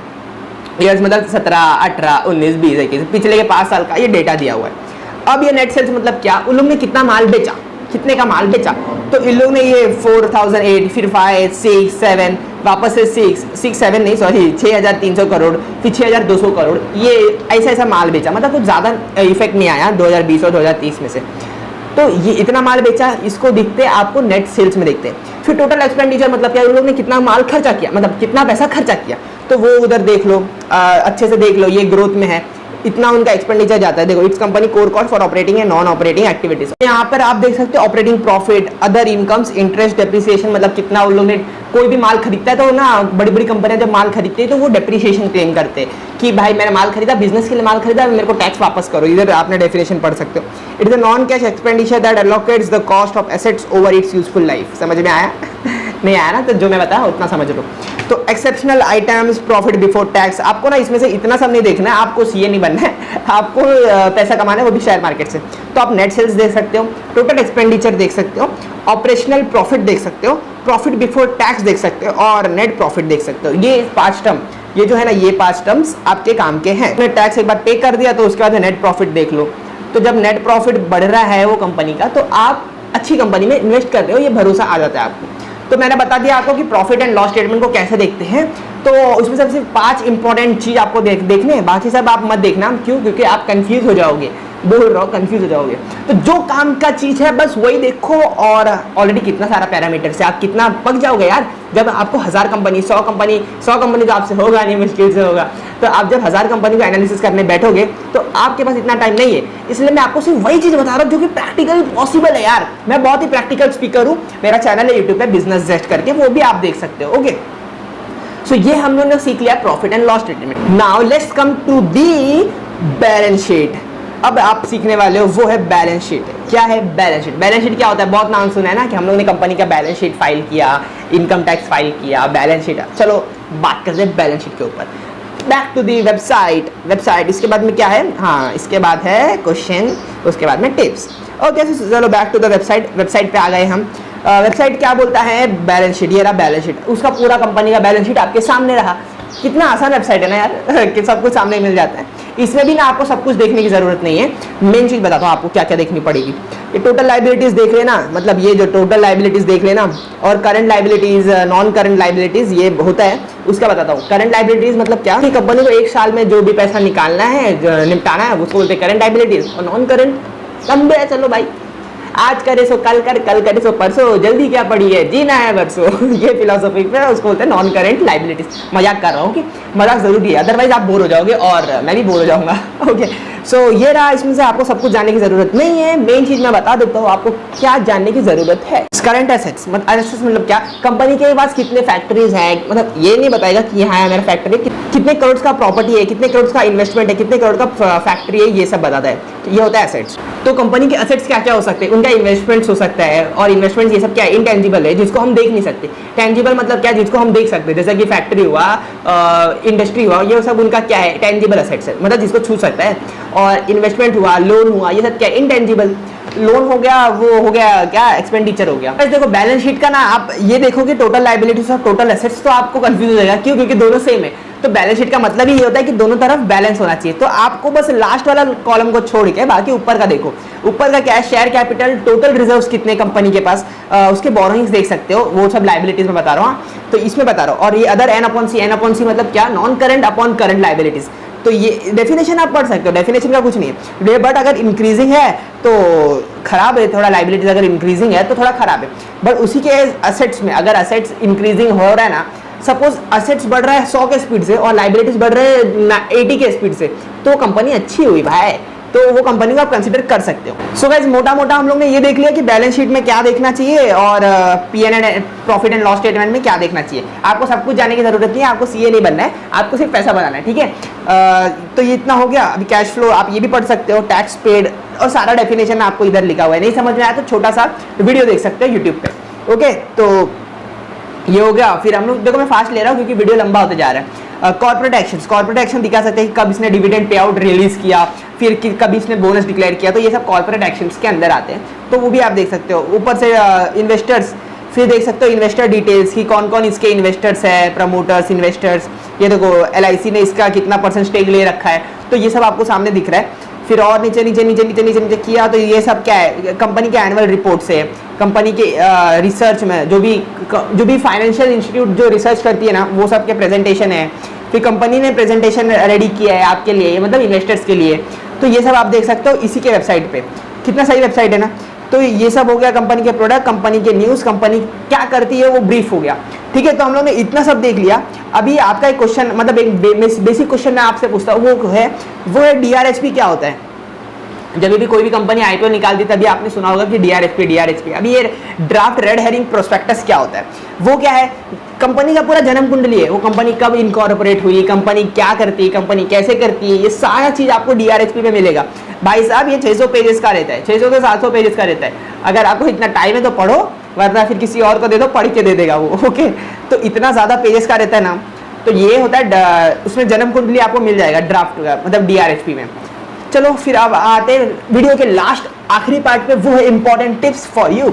ईयर्स मतलब 17, 18, 19, 20, 21, पिछले के 5 साल का ये डेटा दिया हुआ है। अब ये नेट सेल्स मतलब क्या, उन लोग ने कितना माल बेचा, कितने का माल बेचा, तो इन लोग ने ये 4008, फिर 5, 6, 7, वापस से 6, 7 नहीं सॉरी 6300 करोड़, फिर 6200 करोड़, ये ऐसा माल बेचा। मतलब कुछ ज़्यादा इफेक्ट नहीं आया 2020 और 2030 में से। तो ये इतना माल बेचा, इसको दिखते आपको नेट सेल्स में देखते हैं। फिर टोटल एक्सपेंडिचर मतलब क्या, उन लोग ने कितना माल खर्चा किया, मतलब कितना पैसा खर्चा किया, तो वो उधर देख लो, अच्छे से देख लो, ये ग्रोथ में है, इतना उनका एक्सपेंडिचर जाता है। देखो it's company core cost for operating and non operating activities. यहाँ पर आप देख सकते हो operating profit, other incomes, interest, depreciation, मतलब कितना उन लोग ने, कोई भी माल खरीदता है तो ना बड़ी बड़ी कंपनियां जब माल खरीदती है तो वो डेप्रिसिएशन क्लेम करते हैं कि भाई मैंने माल खरीदा, बिजनेस के लिए माल खरीदा, मेरे को टैक्स वापस करो। इधर आपने डेफिनेशन पढ़ सकते हो। It is a non cash expenditure that allocates the cost of assets over it's useful life. समझ में आया नहीं आया ना, तो जो मैं बताया उतना समझ लो। तो exceptional items, profit before tax, आपको ना इसमें से इतना सब नहीं देखना है, आपको सीए नहीं बनना है, आपको पैसा कमाना है, वो भी शेयर मार्केट से। तो आप नेट सेल्स देख सकते हो, टोटल एक्सपेंडिचर देख सकते हो, ऑपरेशनल प्रॉफिट देख सकते हो, प्रॉफिट बिफोर टैक्स देख सकते हो और नेट प्रॉफिट देख सकते हो। ये 5 टर्म, ये जो है ना, ये 5 टर्म्स आपके काम के हैं। टैक्स एक बार पे कर दिया तो उसके बाद नेट प्रॉफिट देख लो। तो जब नेट प्रॉफिट बढ़ रहा है वो कंपनी का, तो आप अच्छी कंपनी में इन्वेस्ट कर रहे हो, ये भरोसा आ जाता है आपको। तो मैंने बता दिया आपको कि प्रॉफिट एंड लॉस स्टेटमेंट को कैसे देखते हैं। तो उसमें सबसे 5 इंपॉर्टेंट चीज आपको देखने हैं, बाकी सब आप मत देखना। क्यों? क्योंकि आप कंफ्यूज हो जाओगे, बोल रहा हूँ कंफ्यूज हो जाओगे। तो जो काम का चीज है बस वही देखो। और ऑलरेडी कितना सारा पैरामीटर से आप कितना पक जाओगे यार, जब आपको 1000 कंपनी 100 कंपनी तो आपसे होगा नहीं, मुश्किल से होगा। तो आप जब 1000 कंपनी को एनालिसिस करने बैठोगे तो आपके पास इतना टाइम नहीं है। इसलिए मैं आपको सिर्फ वही चीज बता रहा हूँ जो कि प्रैक्टिकल पॉसिबल है यार। मैं बहुत ही प्रैक्टिकल स्पीकर हूँ। मेरा चैनल है यूट्यूब पे बिजनेस जेस्ट करके, वो भी आप देख सकते हो। ओके, सो ये हम लोगों ने सीख लिया profit and loss statement. Now let's come to the balance sheet. अब आप सीखने वाले हो वो है बैलेंस शीट। क्या है बैलेंस शीट? बैलेंस शीट क्या होता है? बहुत नाम सुना है ना कि हम लोगों ने कंपनी का बैलेंस शीट फाइल किया, इनकम टैक्स फाइल किया, बैलेंस शीट। चलो बात करते हैं बैलेंस शीट के ऊपर। Back to the website. इसके बाद में क्या है? हाँ, इसके बाद है क्वेश्चन, उसके बाद में टिप्स। ओके, चलो बैक टू द वेबसाइट पे आ गए हम। वेबसाइट क्या बोलता है? Balance sheet. ये रहा बैलेंस शीट, उसका पूरा कंपनी का बैलेंस शीट आपके सामने रहा। कितना आसान वेबसाइट है ना यार कि सब कुछ सामने मिल जाता है। इसमें भी ना आपको सब कुछ देखने की जरूरत नहीं है। मेन चीज बताता हूँ आपको क्या क्या देखनी पड़ेगी। ये टोटल लाइबिलिटीज देख लेना, मतलब ये जो टोटल लाइबिलिटीज देख लेना, और current liabilities, non current liabilities ये होता है, उसका बताता हूँ। करंट लाइबिलिटीज मतलब क्या कि कंपनी को 1 साल में जो भी पैसा निकालना है, निपटाना है, उसको बोलते हैं करंट लाइबिलिटीज। और नॉन करंट लंबे है, चलो भाई आज करे सो कल कर, कल करे सो परसों, जल्दी क्या पड़ी है, जीना है बरसों ये फिलोसॉफी पे उसको बोलते हैं नॉन करेंट लाइबिलिटीज। मजाक कर रहा हूँ कि मजाक जरूरी है, अदरवाइज आप बोर हो जाओगे और मैं भी बोर हो जाऊंगा। ओके, सो ये रहा। इसमें से आपको सब कुछ जानने की जरूरत नहीं है। मेन चीज मैं बता देता हूँ आपको क्या जानने की जरूरत है। करंट एसेट्स मतलब क्या? कंपनी के पास कितने फैक्ट्रीज है, मतलब ये नहीं बताएगा कि यहाँ है मेरा फैक्ट्री, कितने करोड़ का प्रॉपर्टी है, कितने करोड़ का इन्वेस्टमेंट है, कितने करोड़ का फैक्ट्री है, ये सब बताता है। तो ये होता है एसेट्स। तो कंपनी के एसेट्स क्या क्या हो सकते हैं? उनका इन्वेस्टमेंट हो सकता है, और इन्वेस्टमेंट ये सब क्या है? इंटेंजिबल है, जिसको हम देख नहीं सकते। टेंजिबल मतलब क्या? जिसको हम देख सकते हैं, जैसे कि फैक्ट्री हुआ, इंडस्ट्री हुआ, ये सब उनका क्या है? टेंजिबल एसेट्स है, मतलब जिसको छू सकता है। और इन्वेस्टमेंट हुआ, लोन हुआ, ये सब क्या है? इंटेंजिबल। लोन हो गया, वो हो गया क्या? एक्सपेंडिचर हो गया। देखो बैलेंस शीट का ना आप ये देखोगे टोटल लाइबिलिटीज और टोटल एसेट्स, तो आपको कंफ्यूज हो जाएगा। क्यों? क्योंकि दोनों सेम है। तो बैलेंस शीट का मतलब ही ये होता है कि दोनों तरफ बैलेंस होना चाहिए। तो आपको बस लास्ट वाला कॉलम को छोड़ के बाकी ऊपर का देखो। ऊपर का क्या है? शेयर कैपिटल, टोटल रिजर्व्स कितने कंपनी के पास, उसके बोरोइंग्स देख सकते हो, वो सब लाइबिलिटीज में बता रहा हूँ। तो इसमें बता रहा हूँ। और ये अदर एन अपॉन सी मतलब क्या? Non current upon current liabilities. तो ये डेफिनेशन आप पढ़ सकते हो, डेफिनेशन का कुछ नहीं है। बट अगर इंक्रीजिंग है तो खराब है, थोड़ा लाइबिलिटीज अगर इंक्रीजिंग है तो थोड़ा खराब है। बट उसी के एसेट्स में अगर एसेट्स इंक्रीजिंग हो रहा है ना, सपोज एसेट्स बढ़ रहा है 100 के स्पीड से और लाइबिलिटीज बढ़ रहे हैं 80 के स्पीड से, तो कंपनी अच्छी हुई भाई, तो वो कंपनी को आप कंसीडर कर सकते हो। सो गाइस, मोटा मोटा हम लोग ने ये देख लिया कि बैलेंस शीट में क्या देखना चाहिए और PNL profit and loss statement में क्या देखना चाहिए। आपको सब कुछ जानने की जरूरत नहीं है, आपको सीए नहीं बनना है, आपको सिर्फ पैसा बनाना है, ठीक है। तो ये इतना हो गया। अभी कैश फ्लो आप ये भी पढ़ सकते हो, टैक्स पेड और सारा डेफिनेशन आपको इधर लिखा हुआ है। नहीं समझ में आया तो छोटा सा वीडियो देख सकते हो यूट्यूब पे। ओके, तो ये हो गया। फिर हम लोग देखो, मैं फास्ट ले रहा हूँ क्योंकि वीडियो लंबा होते जा रहा है। कॉर्पोरेट एक्शन दिखा सकते हैं कि कब इसने डिविडेंड पे आउट रिलीज किया, फिर कभी इसने बोनस डिक्लेयर किया, तो ये सब कॉर्पोरेट एक्शंस के अंदर आते हैं, तो वो भी आप देख सकते हो। ऊपर से इन्वेस्टर्स, फिर देख सकते हो इन्वेस्टर डिटेल्स की कौन कौन इसके इन्वेस्टर्स है, प्रमोटर्स, इन्वेस्टर्स। ये देखो एलआईसी ने इसका कितना % स्टेक ले रखा है, तो ये सब आपको सामने दिख रहा है। फिर और नीचे नीचे नीचे नीचे नीचे नीचे किया तो ये सब क्या है? कंपनी के एनुअल रिपोर्ट से, कंपनी के रिसर्च में जो भी फाइनेंशियल इंस्टीट्यूट जो रिसर्च करती है ना, वो सब के प्रेजेंटेशन है। फिर कंपनी ने प्रेजेंटेशन रेडी किया है आपके लिए, मतलब इन्वेस्टर्स के लिए, तो ये सब आप देख सकते हो इसी के वेबसाइट पे। कितना सही वेबसाइट है ना। तो ये सब हो गया कंपनी के प्रोडक्ट, कंपनी के न्यूज़, कंपनी क्या करती है वो ब्रीफ हो गया, ठीक है। तो हम लोग ने इतना सब देख लिया। अभी आपका एक क्वेश्चन, मतलब एक बेसिक क्वेश्चन मैं आपसे पूछता हूँ, वो है डीआरएचपी क्या होता है। जब भी कोई भी कंपनी आईपीओ निकालती तभी आपने सुना होगा कि डीआरएचपी। अभी ये ड्राफ्ट रेड हेरिंग प्रोस्पेक्टस क्या होता है? वो क्या है? कंपनी का पूरा जन्म कुंडली है, वो कंपनी कब इनकॉर्पोरेट हुई, कंपनी क्या करती है, कंपनी कैसे करती है, ये सारा चीज आपको डीआरएचपी में मिलेगा। भाई साहब ये 600 पेजेस का रहता है, 600 से 700 पेजेस का रहता है। अगर आपको इतना टाइम है तो पढ़ो, वरना फिर किसी और को दे दो, पढ़ के दे देगा वो। ओके, तो इतना ज़्यादा पेजेस का रहता है ना, तो ये होता है उसमें जन्म कुंडली आपको मिल जाएगा ड्राफ्ट मतलब DRHP में। चलो फिर अब आते हैं वीडियो के लास्ट आखिरी पार्ट पे, वो है इंपॉर्टेंट टिप्स फॉर यू।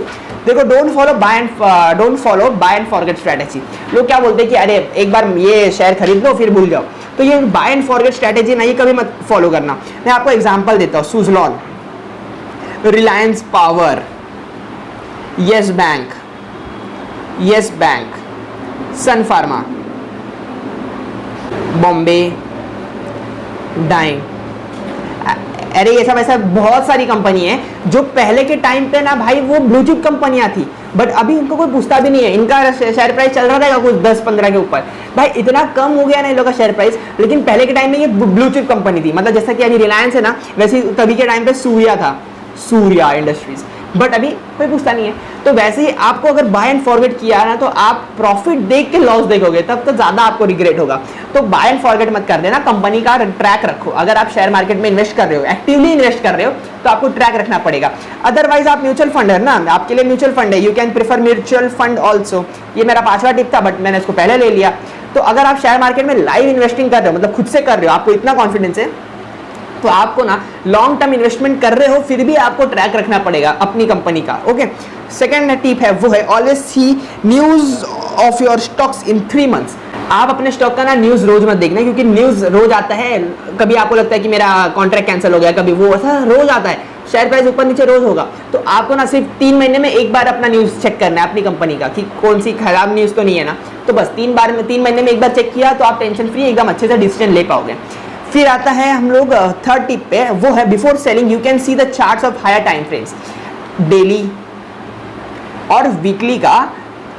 देखो, don't follow by and forget strategy. लोग क्या बोलते हैं कि अरे एक बार ये शेयर खरीद लो फिर भूल जाओ, तो ये बाय एंड फॉरगेट स्ट्रैटेजी ना, ये कभी मत फॉलो करना। मैं आपको एग्जांपल देता हूँ, Suzlon, Reliance Power, Yes Bank, Sun Pharma, Bombay Dyeing, अरे ये सब ऐसा बहुत सारी कंपनी है जो पहले के टाइम पे ना भाई वो ब्लू चिप कंपनियां थी, बट अभी उनको कोई पूछता भी नहीं है। इनका शेयर प्राइस चल रहा था कुछ 10-15 के ऊपर, भाई इतना कम हो गया ना इन लोगों का शेयर प्राइस, लेकिन पहले के टाइम में ये ब्लू चिप कंपनी थी। मतलब जैसा कि अभी रिलायंस है ना, वैसे तभी के टाइम पे सूर्या था, सूर्या इंडस्ट्रीज, बट अभी कोई पूछता नहीं है। तो वैसे ही आपको अगर बाय एंड फॉरगेट किया ना, तो आप प्रॉफिट देख के लॉस देखोगे, तब तो ज्यादा आपको रिग्रेट होगा। तो बाय एंड फॉरगेट मत कर देना, कंपनी का ट्रैक रखो। अगर आप शेयर मार्केट में इन्वेस्ट कर रहे हो, एक्टिवली इन्वेस्ट कर रहे हो, तो आपको ट्रैक रखना पड़ेगा। अदरवाइज आप म्यूचुअल फंड है ना, आपके लिए म्यूचुअल फंड है, you can prefer mutual fund also. ये मेरा 5वां टिप था, बट मैंने इसको पहले ले लिया। तो अगर आप शेयर मार्केट में लाइव इन्वेस्टिंग कर रहे हो, मतलब खुद से कर रहे हो, आपको इतना कॉन्फिडेंस है, तो आपको ना लॉन्ग टर्म इन्वेस्टमेंट कर रहे हो, फिर भी आपको ट्रैक रखना पड़ेगा अपनी कंपनी का। ओके, सेकंड टिप है वो है always see news of your stocks in 3 months. आप अपने स्टॉक का ना न्यूज रोज मत देखना, क्योंकि न्यूज रोज आता है। कभी आपको लगता है कि मेरा कॉन्ट्रैक्ट कैंसिल हो गया, कभी वो, ऐसा रोज आता है, शेयर प्राइस ऊपर नीचे रोज होगा। तो आपको ना सिर्फ 3 महीने में एक बार अपना न्यूज चेक करना है अपनी कंपनी का, कि कौन सी खराब न्यूज तो नहीं है ना। तो बस 3 महीने में एक बार चेक किया, तो आप टेंशन फ्री एकदम अच्छे से डिसीजन ले पाओगे। फिर आता है हम लोग थर्ड टिप पे, वो है before selling you can see the charts of higher time frames. Daily और वीकली का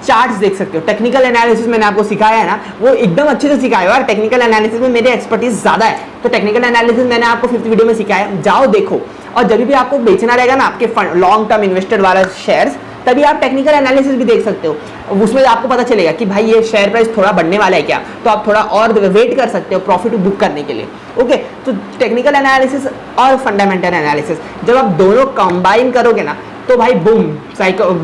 चार्ट्स देख सकते हो। टेक्निकल एनालिसिस मैंने आपको सिखाया है ना, वो एकदम अच्छे से सिखाया है, और टेक्निकल एनालिसिस में मेरे एक्सपर्टीज ज़्यादा है, तो टेक्निकल एनालिसिस मैंने आपको 5th वीडियो में सिखाया है, जाओ देखो। और जब भी आपको बेचना रहेगा ना आपके फंड लॉन्ग टर्म इन्वेस्टेड वाला शेयर्स, तभी आप टेक्निकल एनालिसिस भी देख सकते हो। उसमें आपको पता चलेगा कि भाई ये शेयर प्राइस थोड़ा बढ़ने वाला है क्या, तो आप थोड़ा और वेट कर सकते हो प्रॉफिट बुक करने के लिए। ओके, तो टेक्निकल एनालिसिस और फंडामेंटल एनालिसिस जब आप दोनों कंबाइन करोगे ना, तो भाई बूम,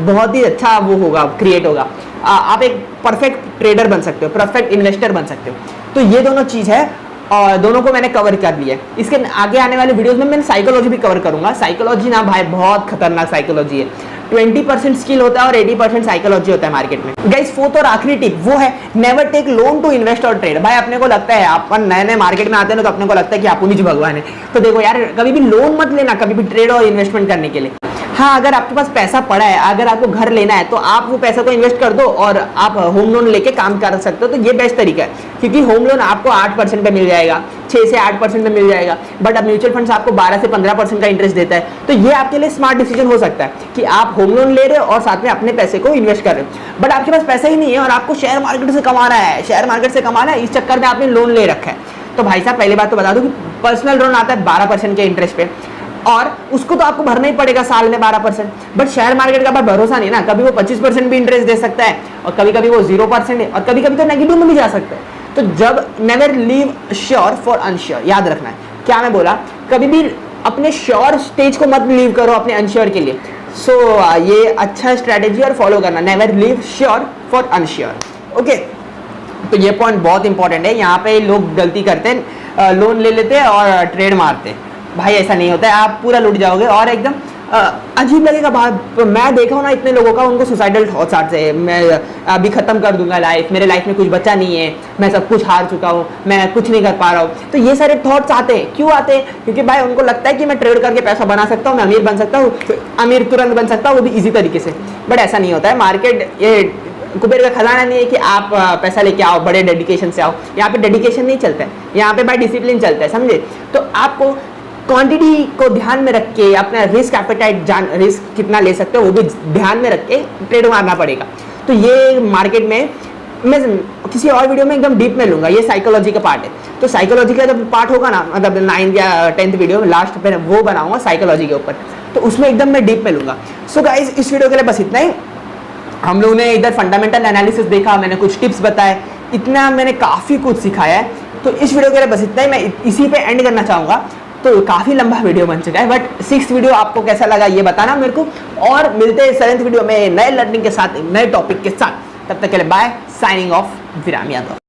बहुत ही अच्छा वो होगा, क्रिएट होगा। आप एक परफेक्ट ट्रेडर बन सकते हो, परफेक्ट इन्वेस्टर बन सकते हो। तो ये दोनों चीज़ है, और दोनों को मैंने कवर कर लिया है। इसके आगे आने वाले वीडियोस में मैं साइकोलॉजी भी कवर करूंगा। साइकोलॉजी ना भाई बहुत खतरनाक साइकोलॉजी है, 20% स्किल होता है और 80% साइकोलॉजी होता है मार्केट में। गाइस, 4th और आखिरी टिप वो है never take loan to invest और ट्रेड। भाई अपने को लगता है, अपन नए नए मार्केट में आते हैं ना, तो अपने को लगता है कि आप उन्हीं भगवान है। तो देखो यार, कभी भी लोन मत लेना, कभी भी ट्रेड और इन्वेस्टमेंट करने के लिए। हाँ, अगर आपके पास पैसा पड़ा है, अगर आपको घर लेना है, तो आप वो पैसा को इन्वेस्ट कर दो और आप होम लोन लेके काम कर सकते हो। तो ये बेस्ट तरीका है, क्योंकि होम लोन आपको 8% पे मिल जाएगा, 6 से 8% पे मिल जाएगा, बट अब म्यूचुअल फंड्स आपको 12 से 15% का इंटरेस्ट देता है। तो ये आपके लिए स्मार्ट डिसीजन हो सकता है कि आप होम लोन ले रहे हो और साथ में अपने पैसे को इन्वेस्ट कर रहे हो। बट आपके पास पैसा ही नहीं है और आपको शेयर मार्केट से कमाना है, इस चक्कर में आपने लोन ले रखा है। तो भाई साहब, पहली बात तो बता दो कि पर्सनल लोन आता है 12% के इंटरेस्ट पे, और उसको तो आपको भरना ही पड़ेगा साल में 12%। बट शेयर मार्केट का भरोसा नहीं ना, कभी वो 25% भी इंटरेस्ट दे सकता है, और कभी कभी वो 0% है, और कभी कभी तो नेगेटिव में भी जा सकता है। तो जब never leave sure for unsure, याद रखना है क्या मैं बोला, कभी भी अपने श्योर स्टेज को मत लीव करो अपने अनश्योर के लिए। सो ये अच्छा स्ट्रैटेजी और फॉलो करना, never leave sure for unsure. Okay, तो ये पॉइंट बहुत इंपॉर्टेंट है। यहाँ पे लोग गलती करते हैं, लोन ले लेते हैं और ट्रेड मारते हैं। भाई ऐसा नहीं होता है, आप पूरा लुट जाओगे और एकदम अजीब लगेगा। बात मैं देखा हूँ ना इतने लोगों का, उनको सुसाइडल थॉट्स आते हैं, मैं अभी खत्म कर दूंगा लाइफ, मेरे लाइफ में कुछ बचा नहीं है, मैं सब कुछ हार चुका हूँ, मैं कुछ नहीं कर पा रहा हूँ। तो ये सारे थॉट्स आते हैं, क्यों आते हैं? क्योंकि भाई उनको लगता है कि मैं ट्रेड करके पैसा बना सकता हूँ, मैं अमीर बन सकता हूँ, अमीर तुरंत बन सकता हूँ, वो भी इजी तरीके से। बट ऐसा नहीं होता है। मार्केट ये कुबेर का खजाना नहीं है कि आप पैसा लेके आओ, बड़े डेडिकेशन से आओ। यहाँ पे डेडिकेशन नहीं चलता है, यहाँ पे भाई डिसिप्लिन चलता है, समझे? तो आपको क्वांटिटी को ध्यान में रख के अपना रिस्क एपेटाइट रिस्क कितना ले सकते हो वो भी ध्यान में रख के ट्रेड मारना पड़ेगा। तो ये मार्केट में मैं किसी और वीडियो में एकदम डीप में लूंगा, ये साइकोलॉजी का पार्ट है। तो साइकोलॉजी का जब पार्ट होगा ना, मतलब 9th या 10th वीडियो में लास्ट पे वो बनाऊंगा साइकोलॉजी के ऊपर, तो उसमें एकदम मैं डीप में लूंगा। सो गाइज, इस वीडियो के लिए बस इतना ही। हम लोगों ने इधर फंडामेंटल एनालिसिस देखा, मैंने कुछ टिप्स बताए, इतना मैंने काफ़ी कुछ सिखाया है। तो इस वीडियो के लिए बस इतना ही, मैं इसी पे एंड करना चाहूँगा। तो काफ़ी लंबा वीडियो बन चुका है, बट 6th वीडियो आपको कैसा लगा ये बताना मेरे को। और मिलते हैं 7th वीडियो में नए लर्निंग के साथ, नए टॉपिक के साथ। तब तक के लिए बाय, साइनिंग ऑफ, विराम यादव।